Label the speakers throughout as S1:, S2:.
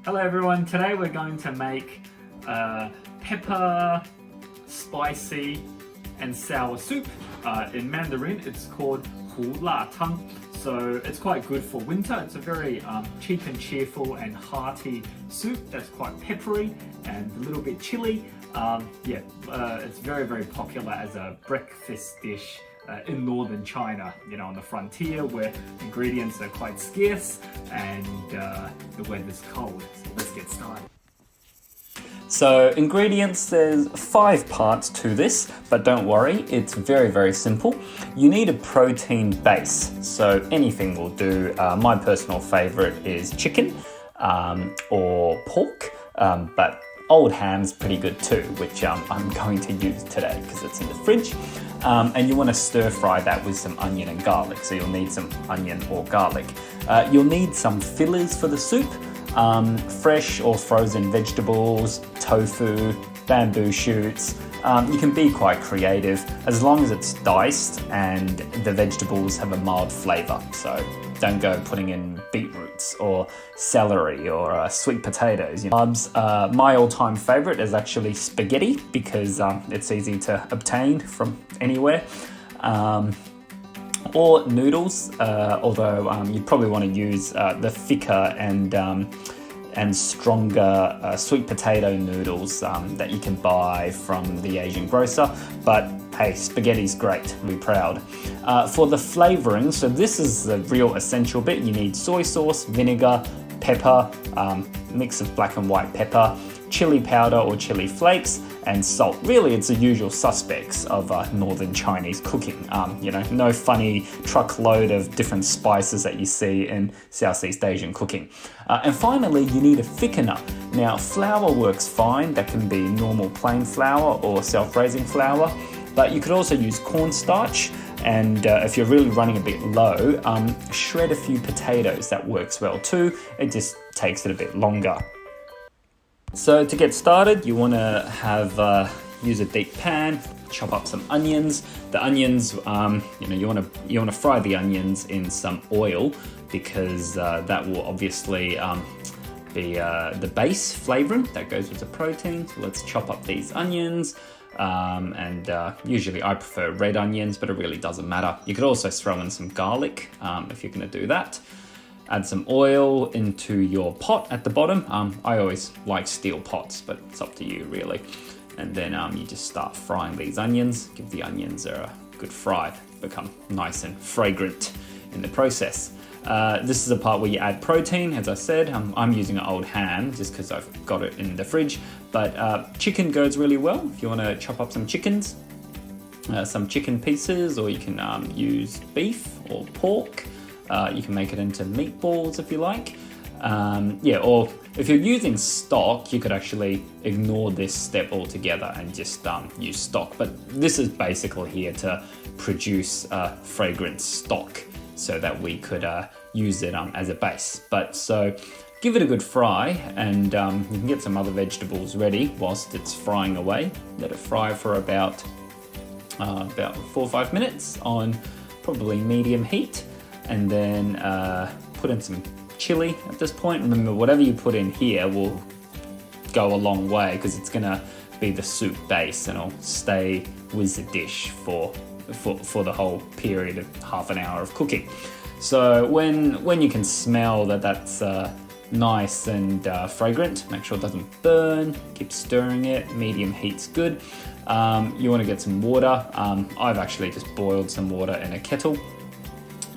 S1: Hello everyone, today we're going to make pepper, spicy and sour soup. In Mandarin it's called hu la tang. So it's quite good for winter. It's a very cheap and cheerful hearty soup that's quite peppery and a little bit chilly. It's very popular as a breakfast dish in northern China, on the frontier where ingredients are quite scarce and the weather's cold. So let's get started.
S2: So ingredients, there's 5 parts to this, but don't worry, it's very simple. You need a protein base, so anything will do. My personal favorite is chicken or pork, but old ham's pretty good too, which I'm going to use today because it's in the fridge. And you want to stir fry that with some onion and garlic, so you'll need some onion or garlic. You'll need some fillers for the soup. Fresh or frozen vegetables, tofu, bamboo shoots. You can be quite creative as long as it's diced and the vegetables have a mild flavour. So don't go putting in beetroots or celery or sweet potatoes. My all-time favourite is actually spaghetti because it's easy to obtain from anywhere. Or noodles, although you'd probably want to use the thicker and stronger sweet potato noodles that you can buy from the Asian grocer. But hey, spaghetti's great, be proud. For the flavouring, so this is the real essential bit. You need soy sauce, vinegar, pepper, mix of black and white pepper, chili powder or chili flakes, and salt. Really, it's the usual suspects of northern Chinese cooking. No funny truckload of different spices that you see in Southeast Asian cooking. And finally, you need a thickener. Now, flour works fine. That can be normal plain flour or self-raising flour, but you could also use cornstarch. And if you're really running a bit low, shred a few potatoes. That works well too. It just takes it a bit longer. So to get started, you want to use a deep pan, chop up some onions. The onions, you want to fry the onions in some oil because that will obviously be the base flavouring that goes with the protein. So let's chop up these onions. Usually I prefer red onions, but it really doesn't matter. You could also throw in some garlic if you're going to do that. Add some oil into your pot at the bottom. I always like steel pots, but it's up to you really. And then you just start frying these onions. Give the onions a good fry, become nice and fragrant in the process. This is the part where you add protein. As I said, I'm using an old ham just because I've got it in the fridge. But chicken goes really well if you want to chop up some chickens, some chicken pieces, or you can use beef or pork. You can make it into meatballs if you like. Or if you're using stock, you could actually ignore this step altogether and just use stock. But this is basically here to produce fragrant stock so that we could use it as a base. So give it a good fry, and you can get some other vegetables ready whilst it's frying away. Let it fry for about 4 or 5 minutes on probably medium heat. And then put in some chili at this point. Remember, whatever you put in here will go a long way because it's going to be the soup base and it'll stay with the dish for the whole period of half an hour of cooking. So when you can smell that that's nice and fragrant, make sure it doesn't burn, keep stirring it, medium heat's good. You want to get some water. I've actually just boiled some water in a kettle.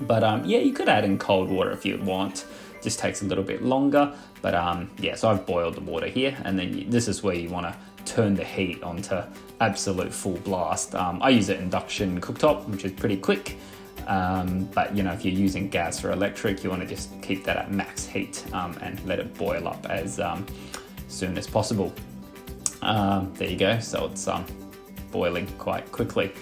S2: But you could add in cold water if you want. Just takes a little bit longer. But so I've boiled the water here, and then this is where you want to turn the heat onto absolute full blast. I use an induction cooktop, which is pretty quick. But if you're using gas or electric, you want to just keep that at max heat and let it boil up as soon as possible. There you go. So it's boiling quite quickly.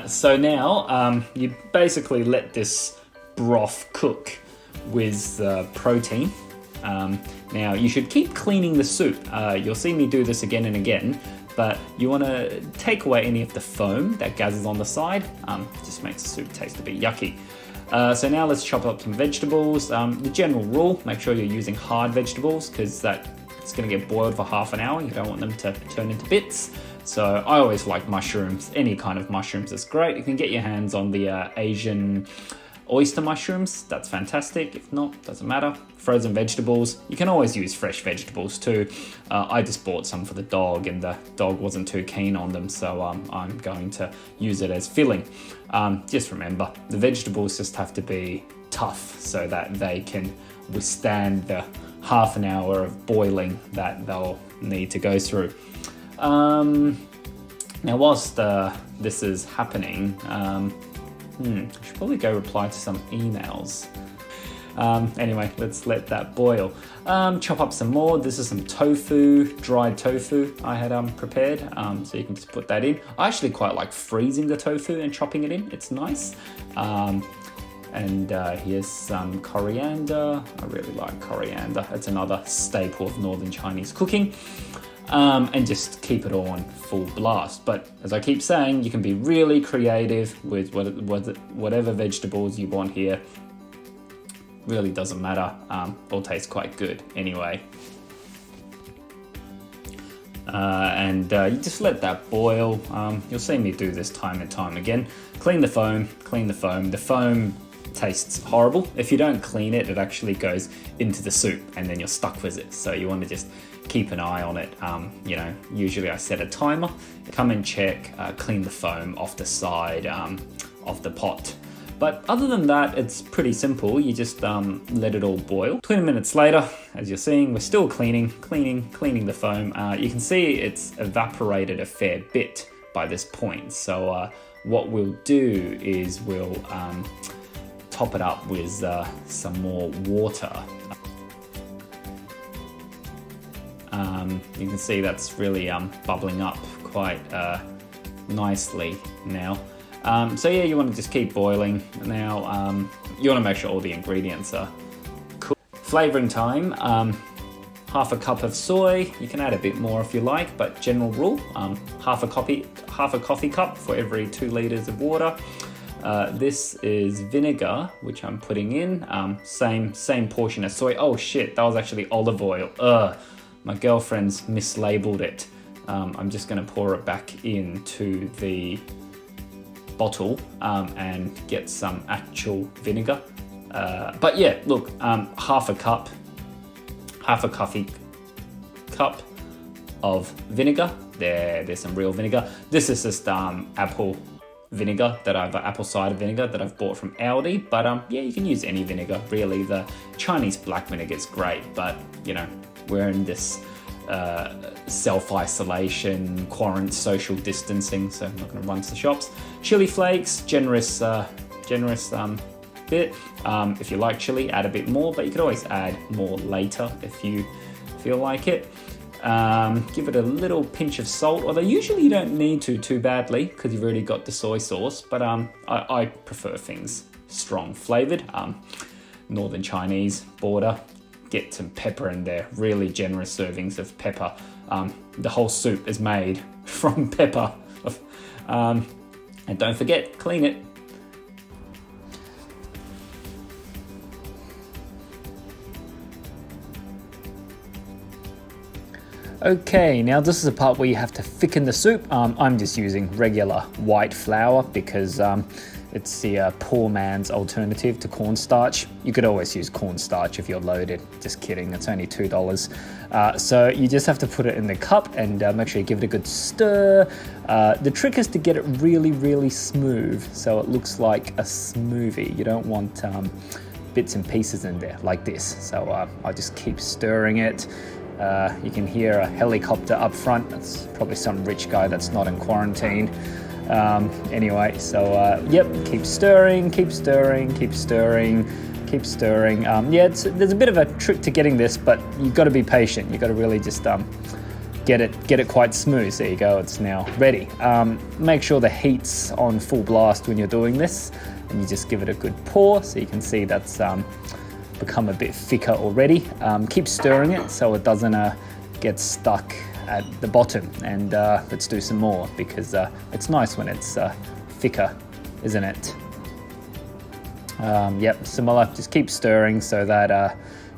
S2: So now you basically let this broth cook with protein. Now you should keep cleaning the soup. You'll see me do this again and again, but you want to take away any of the foam that gathers on the side. Just makes the soup taste a bit yucky. So now let's chop up some vegetables. The general rule, make sure you're using hard vegetables because it's going to get boiled for half an hour. You don't want them to turn into bits. So I always like mushrooms. Any kind of mushrooms is great. You can get your hands on the Asian oyster mushrooms. That's fantastic. If not, doesn't matter. Frozen vegetables. You can always use fresh vegetables too. I just bought some for the dog and the dog wasn't too keen on them. So I'm going to use it as filling. Just remember, the vegetables just have to be tough so that they can withstand the half an hour of boiling that they'll need to go through. Now whilst this is happening, I should probably go reply to some emails. Anyway, let's let that boil. Chop up some more. This is some tofu, dried tofu I had prepared, so you can just put that in. I actually quite like freezing the tofu and chopping it in. It's nice. And here's some coriander. I really like coriander. It's another staple of Northern Chinese cooking. And just keep it all on full blast. But as I keep saying, you can be really creative with whatever vegetables you want here. Really doesn't matter. All tastes quite good anyway. And you just let that boil. You'll see me do this time and time again. Clean the foam, clean the foam. The foam tastes horrible. If you don't clean it, it actually goes into the soup and then you're stuck with it. So you want to just keep an eye on it. Usually I set a timer, come and check, clean the foam off the side of the pot. But other than that, it's pretty simple. You just let it all boil. 20 minutes later, as you're seeing, we're still cleaning the foam. You can see it's evaporated a fair bit by this point. So what we'll do is we'll top it up with some more water. You can see that's really bubbling up quite nicely now. So yeah, you want to just keep boiling. Now you want to make sure all the ingredients are cooked. Flavoring time, half a cup of soy. You can add a bit more if you like, but general rule, half a coffee cup for every 2 liters of water. This is vinegar, which I'm putting in. Same portion as soy. Oh shit, that was actually olive oil. My girlfriend's mislabeled it. I'm just gonna pour it back into the bottle and get some actual vinegar. But yeah, look, half a coffee cup of vinegar. There's some real vinegar. This is just apple vinegar apple cider vinegar that I've bought from Aldi. But yeah, you can use any vinegar really. The Chinese black vinegar is great, but we're in this self-isolation, social distancing, so I'm not going to run to the shops. Chili flakes, generous bit. If you like chili, add a bit more, but you could always add more later if you feel like it. Give it a little pinch of salt, although usually you don't need to too badly because you've already got the soy sauce, but I prefer things strong flavored. Northern Chinese border. Get some pepper in there, really generous servings of pepper. The whole soup is made from pepper. And don't forget, clean it. Okay, now this is a part where you have to thicken the soup. I'm just using regular white flour because it's the poor man's alternative to cornstarch. You could always use cornstarch if you're loaded. Just kidding, it's only $2. So you just have to put it in the cup and make sure you give it a good stir. The trick is to get it really, really smooth so it looks like a smoothie. You don't want bits and pieces in there like this. So I just keep stirring it. You can hear a helicopter up front. That's probably some rich guy that's not in quarantine. Anyway, so yep, keep stirring. Yeah, there's a bit of a trick to getting this, but you've got to be patient. You've got to really just get it quite smooth. There you go, it's now ready. Make sure the heat's on full blast when you're doing this, and you just give it a good pour so you can see that's become a bit thicker already. Keep stirring it so it doesn't get stuck at the bottom, and let's do some more because it's nice when it's thicker, isn't it? Yep, similar. Just keep stirring so that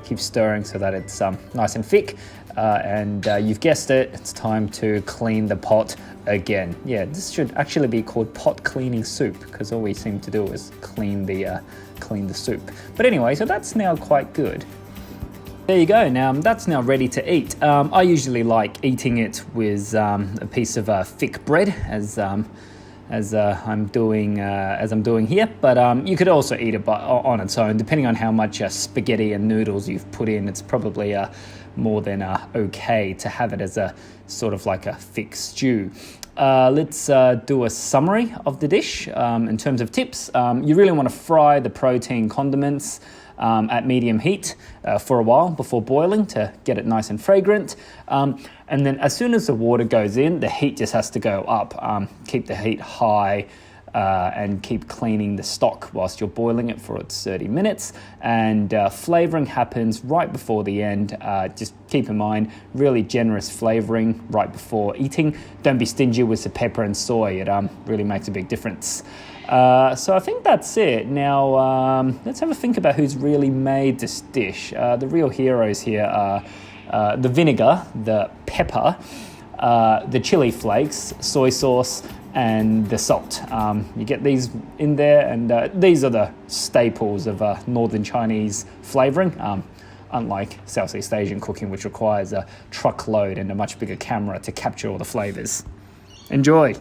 S2: it's nice and thick. And you've guessed it, it's time to clean the pot again. Yeah, this should actually be called pot cleaning soup because all we seem to do is clean the soup. But anyway, so that's now quite good. There you go. Now that's now ready to eat. I usually like eating it with a piece of thick bread, as I'm doing here. But you could also eat it on its own, depending on how much spaghetti and noodles you've put in. It's probably more than okay to have it as a sort of like a thick stew. Let's do a summary of the dish in terms of tips. You really want to fry the protein condiments at medium heat for a while before boiling to get it nice and fragrant. And then as soon as the water goes in, the heat just has to go up. Keep the heat high and keep cleaning the stock whilst you're boiling it for 30 minutes. And flavoring happens right before the end. Just keep in mind, really generous flavoring right before eating. Don't be stingy with the pepper and soy. It really makes a big difference. So I think that's it. Now, let's have a think about who's really made this dish. The real heroes here are the vinegar, the pepper, the chili flakes, soy sauce, and the salt. You get these in there, and these are the staples of Northern Chinese flavouring, unlike Southeast Asian cooking, which requires a truckload and a much bigger camera to capture all the flavours. Enjoy!